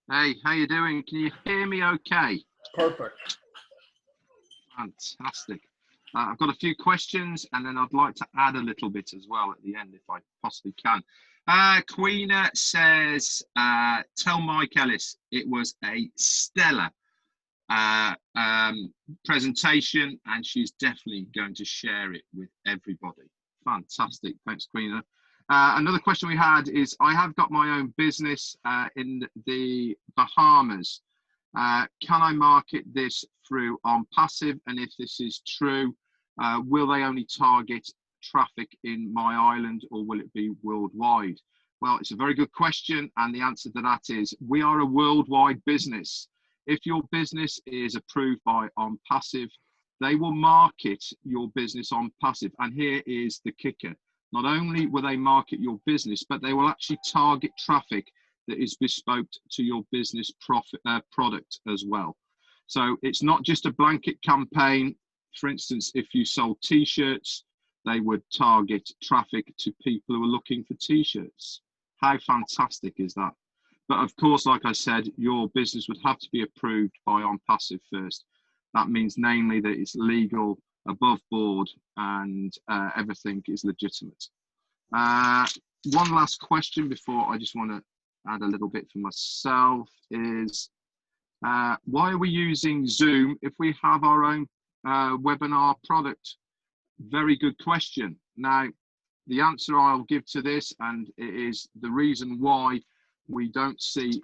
Hey, how you doing? Can you hear me okay? Perfect. Fantastic. I've got a few questions, and then I'd like to add a little bit as well at the end if I possibly can. Queena says, tell Mike Ellis it was a stellar presentation, and she's definitely going to share it with everybody. Fantastic. Thanks, Queena. Another question we had is, I have got my own business in the Bahamas. Can I market this through OnPassive? And if this is true, will they only target traffic in my island, or will it be worldwide? Well, it's a very good question, and the answer to that is we are a worldwide business. If your business is approved by OnPassive, they will market your business OnPassive. And here is the kicker. Not only will they market your business, but they will actually target traffic that is bespoke to your business product as well. So it's not just a blanket campaign. For instance, if you sold t-shirts, they would target traffic to people who are looking for t-shirts. How fantastic is that? But of course, like I said, your business would have to be approved by OnPassive first. That means namely that it's legal, above board, and everything is legitimate. One last question before I just want to add a little bit for myself is, why are we using Zoom if we have our own webinar product? Very good question. Now, the answer I'll give to this, and it is the reason why we don't see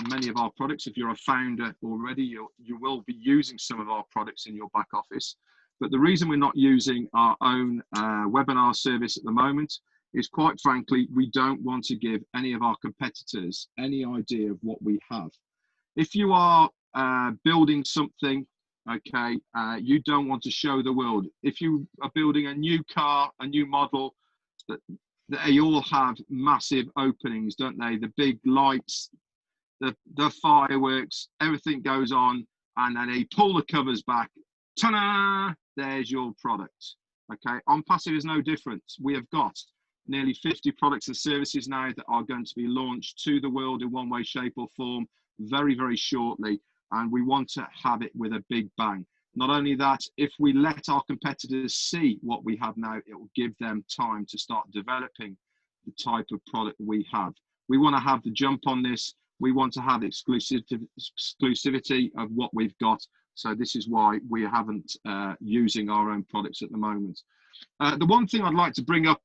many of our products. If you're a founder already, you will be using some of our products in your back office. But the reason we're not using our own webinar service at the moment is, quite frankly, we don't want to give any of our competitors any idea of what we have. If you are building something, okay, you don't want to show the world. If you are building a new car, a new model, they all have massive openings, don't they? The big lights, the fireworks, everything goes on, and then they pull the covers back. Ta-da! There's your product. Okay, OnPassive is no different. We have got nearly 50 products and services now that are going to be launched to the world in one way, shape, or form very, very shortly, and we want to have it with a big bang. Not only that, if we let our competitors see what we have now, it will give them time to start developing the type of product we have. We want to have the jump on this. We want to have exclusivity of what we've got. So this is why we haven't using our own products at the moment. The one thing I'd like to bring up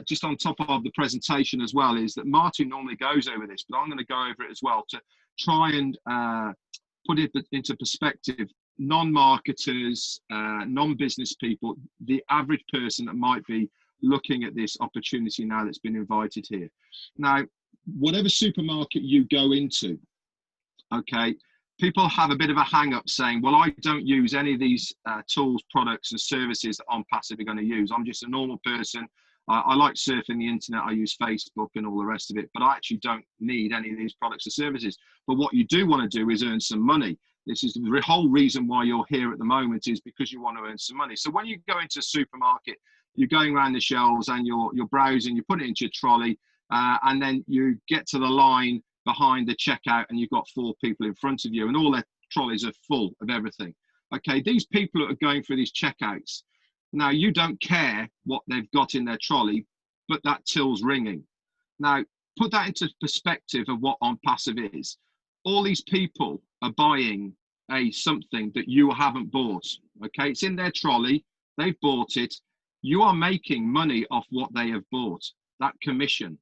just on top of the presentation as well is that Martin normally goes over this, but I'm going to go over it as well to try and put it into perspective. Non-marketers, non-business people, the average person that might be looking at this opportunity now that's been invited here. Now, whatever supermarket you go into, okay, people have a bit of a hang-up saying, well, I don't use any of these tools, products and services that OnPassive are going to use. I'm just a normal person. I like surfing the internet. I use Facebook and all the rest of it, but I actually don't need any of these products or services. But what you do want to do is earn some money. This is the whole reason why you're here at the moment, is because you want to earn some money. So when you go into a supermarket, you're going around the shelves and you're browsing, you put it into your trolley, and then you get to the line behind the checkout and you've got 4 people in front of you and all their trolleys are full of everything. Okay, these people that are going through these checkouts, now you don't care what they've got in their trolley, but that till's ringing. Now, put that into perspective of what OnPassive is. All these people are buying something that you haven't bought. Okay, it's in their trolley, they've bought it. You are making money off what they have bought, that commission.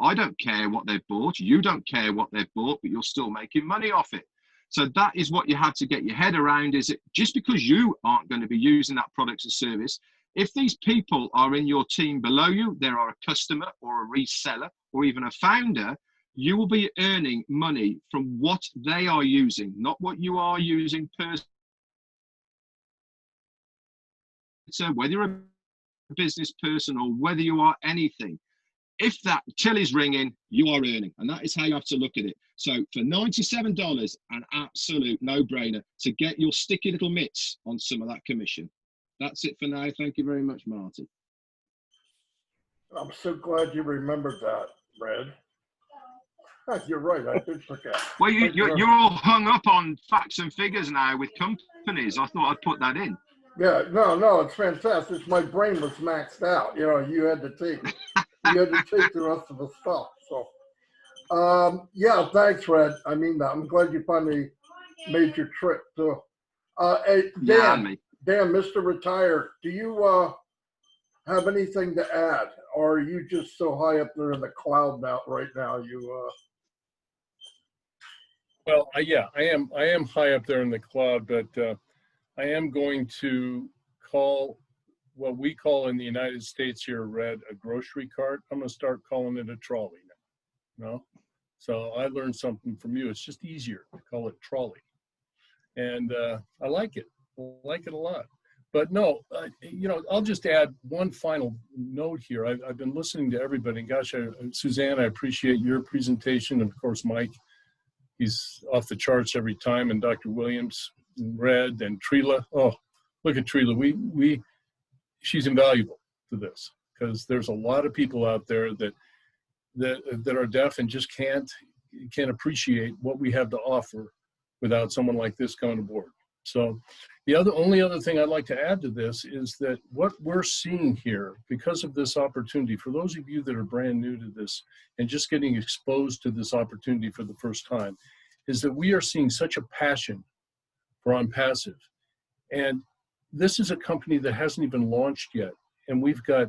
I don't care what they've bought, you don't care what they've bought, but you're still making money off it. So that is what you have to get your head around, is it just because you aren't going to be using that product or service, If these people are in your team below you, they are a customer or a reseller or even a founder, you will be earning money from what they are using, not what you are using personally. So whether you're a business person or whether you are anything, if that till is ringing, you are earning. And that is how you have to look at it. So for $97, an absolute no-brainer to get your sticky little mitts on some of that commission. That's it for now. Thank you very much, Marty. I'm so glad you remembered that, Red. You're right, I did forget. Well, you're all hung up on facts and figures now with companies. I thought I'd put that in. Yeah, no, it's fantastic. My brain was maxed out. You know, you had to take the rest of the stuff. So, yeah, thanks, Red. I mean that. I'm glad you finally made your trip too. Hey, Dan, Mr. Retired, do you have anything to add, or are you just so high up there in the cloud now? Right now, Well, yeah, I am high up there in the cloud, but I am going to call what we call in the United States here, Red, a grocery cart. I'm going to start calling it a trolley now. No, so I learned something from you. It's just easier to call it trolley, and I like it. I like it a lot. But no, you know, I'll just add one final note here. I've been listening to everybody. Gosh, Suzanne, I appreciate your presentation, and of course, Mike. He's off the charts every time, and Dr. Williams, and Red, and Trila. Oh, look at Trila. She's invaluable to this, because there's a lot of people out there that are deaf and just can't appreciate what we have to offer without someone like this coming aboard. So the only other thing I'd like to add to this is that what we're seeing here, because of this opportunity, for those of you that are brand new to this and just getting exposed to this opportunity for the first time, is that we are seeing such a passion for OnPassive. And this is a company that hasn't even launched yet. And we've got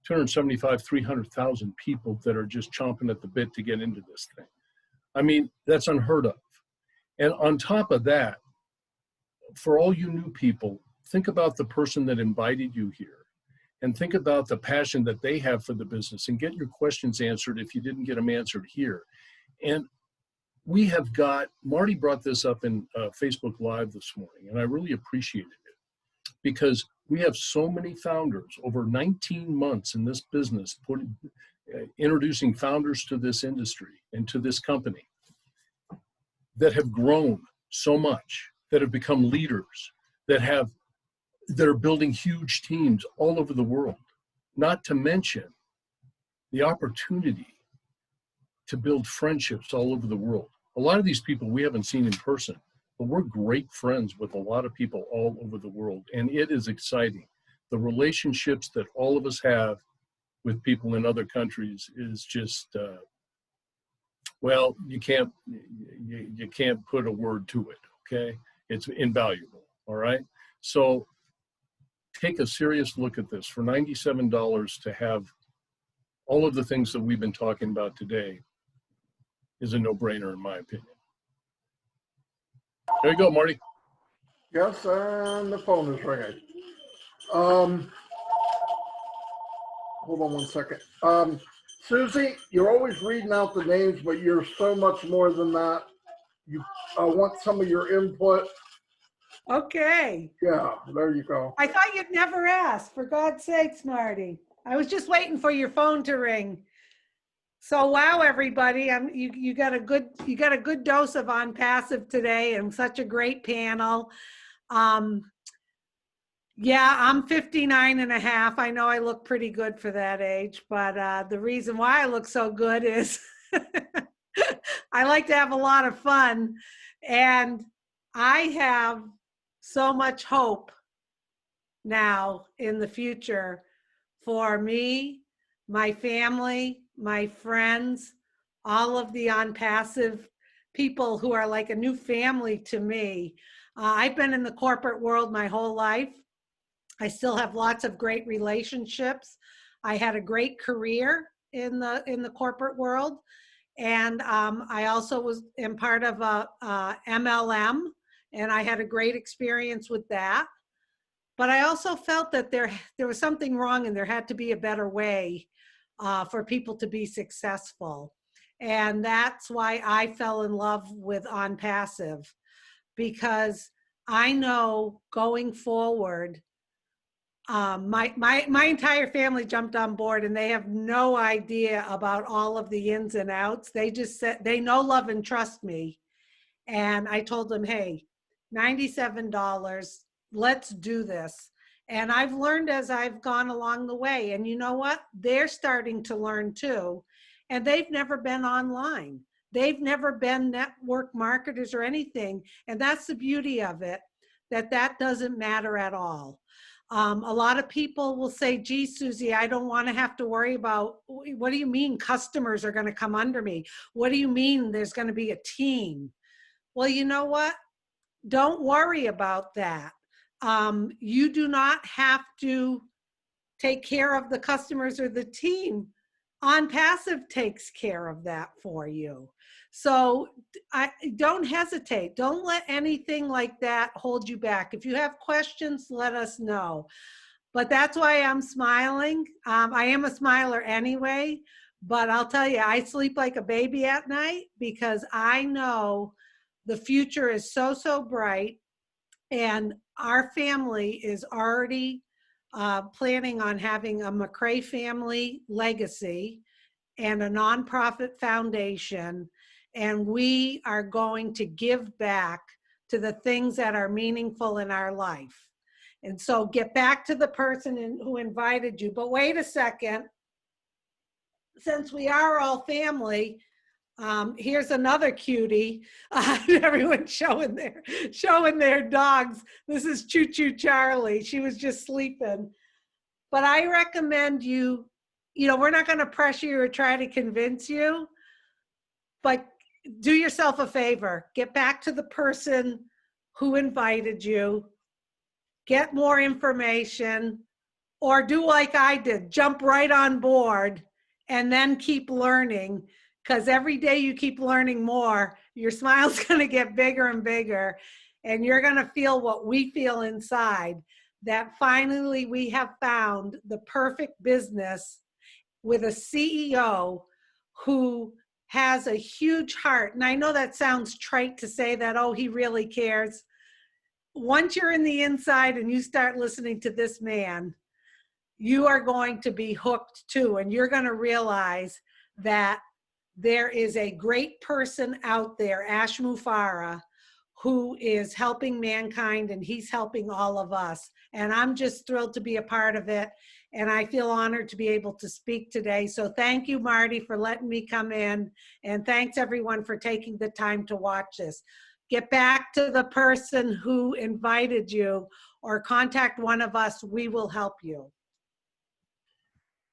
275, 300,000 people that are just chomping at the bit to get into this thing. I mean, that's unheard of. And on top of that, for all you new people, think about the person that invited you here, and think about the passion that they have for the business, and get your questions answered if you didn't get them answered here. And we have got, Marty brought this up in Facebook Live this morning, and I really appreciated it, because we have so many founders over 19 months in this business, introducing founders to this industry and to this company, that have grown so much, that have become leaders, that are building huge teams all over the world, not to mention the opportunity to build friendships all over the world. A lot of these people we haven't seen in person, but we're great friends with a lot of people all over the world, and it is exciting. The relationships that all of us have with people in other countries is just, well, you can't put a word to it, okay? It's invaluable, all right? So take a serious look at this. For $97 to have all of the things that we've been talking about today is a no-brainer in my opinion. There you go, Marty. yes, and the phone is ringing. Hold on one second. Susie, you're always reading out the names, but you're so much more than that. I want some of your input. Okay. Yeah, there you go. I thought you'd never ask, for God's sakes, Marty. I was just waiting for your phone to ring. So wow, everybody, you got a good dose of OnPassive today, and such a great panel. Yeah, I'm 59 and a half. I know I look pretty good for that age, but the reason why I look so good is I like to have a lot of fun, and I have so much hope now in the future for me, my family, my friends, all of the OnPassive people who are like a new family to me. I've been in the corporate world my whole life. I still have lots of great relationships. I had a great career in the corporate world. And I also am part of a MLM, and I had a great experience with that. but I also felt that there was something wrong and there had to be a better way for people to be successful. And that's why I fell in love with OnPassive, because I know going forward, my entire family jumped on board and they have no idea about all of the ins and outs. They just said they know, love, and trust me. And I told them, hey, $97, let's do this. And I've learned as I've gone along the way. And you know what? They're starting to learn too. And they've never been online. They've never been network marketers or anything. And that's the beauty of it, that doesn't matter at all. A lot of people will say, gee, Susie, I don't want to have to worry about, what do you mean customers are going to come under me? What do you mean there's going to be a team? Well, you know what? Don't worry about that. You do not have to take care of the customers or the team. OnPassive takes care of that for you. So don't hesitate. Don't let anything like that hold you back. If you have questions, let us know. But that's why I'm smiling. I am a smiler anyway, but I'll tell you, I sleep like a baby at night because I know the future is so, so bright, and our family is already planning on having a McRae family legacy and a nonprofit foundation, and we are going to give back to the things that are meaningful in our life. And so get back to the person who invited you. But wait a second, since we are all family, here's another cutie. Everyone's showing their dogs. This is Choo Choo Charlie. She was just sleeping. But I recommend you, we're not going to pressure you or try to convince you, but do yourself a favor. Get back to the person who invited you. Get more information, or do like I did, jump right on board and then keep learning. Because every day you keep learning more, your smile's going to get bigger and bigger, and you're going to feel what we feel inside, that finally we have found the perfect business with a CEO who has a huge heart. And I know that sounds trite to say that, oh, he really cares. Once you're in the inside and you start listening to this man, you are going to be hooked too, and you're going to realize that there is a great person out there, Ash Mufara, who is helping mankind, and he's helping all of us. And I'm just thrilled to be a part of it. And I feel honored to be able to speak today. So thank you, Marty, for letting me come in. And thanks everyone for taking the time to watch this. Get back to the person who invited you, or contact one of us. We will help you.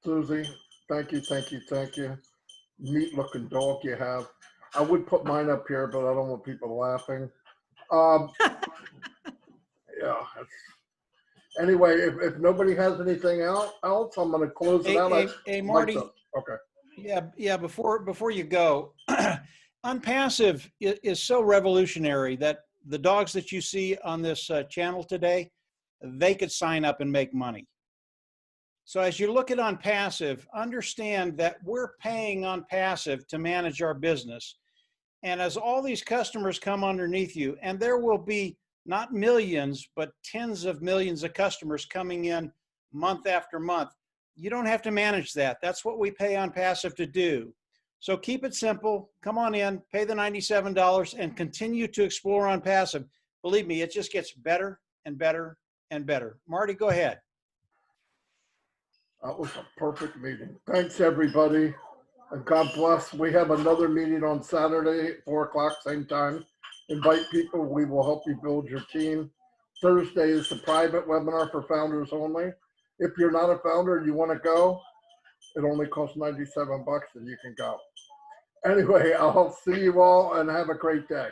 Susie, thank you, thank you, thank you. Neat looking dog you have. I would put mine up here, but I don't want people laughing. Yeah. Anyway, if nobody has anything else, I'm going to close it out. Hey, Marty. Okay. Yeah. Before you go, OnPassive is so revolutionary that the dogs that you see on this channel today, they could sign up and make money. So as you look at OnPassive, understand that we're paying OnPassive to manage our business. And as all these customers come underneath you, and there will be not millions, but tens of millions of customers coming in month after month, you don't have to manage that. That's what we pay OnPassive to do. So keep it simple. Come on in, pay the $97, and continue to explore OnPassive. Believe me, it just gets better and better and better. Marty, go ahead. That was a perfect meeting. Thanks, everybody. And God bless. We have another meeting on Saturday, 4 o'clock, same time. Invite people. We will help you build your team. Thursday is the private webinar for founders only. If you're not a founder and you want to go, it only costs $97 and you can go. Anyway, I'll see you all and have a great day.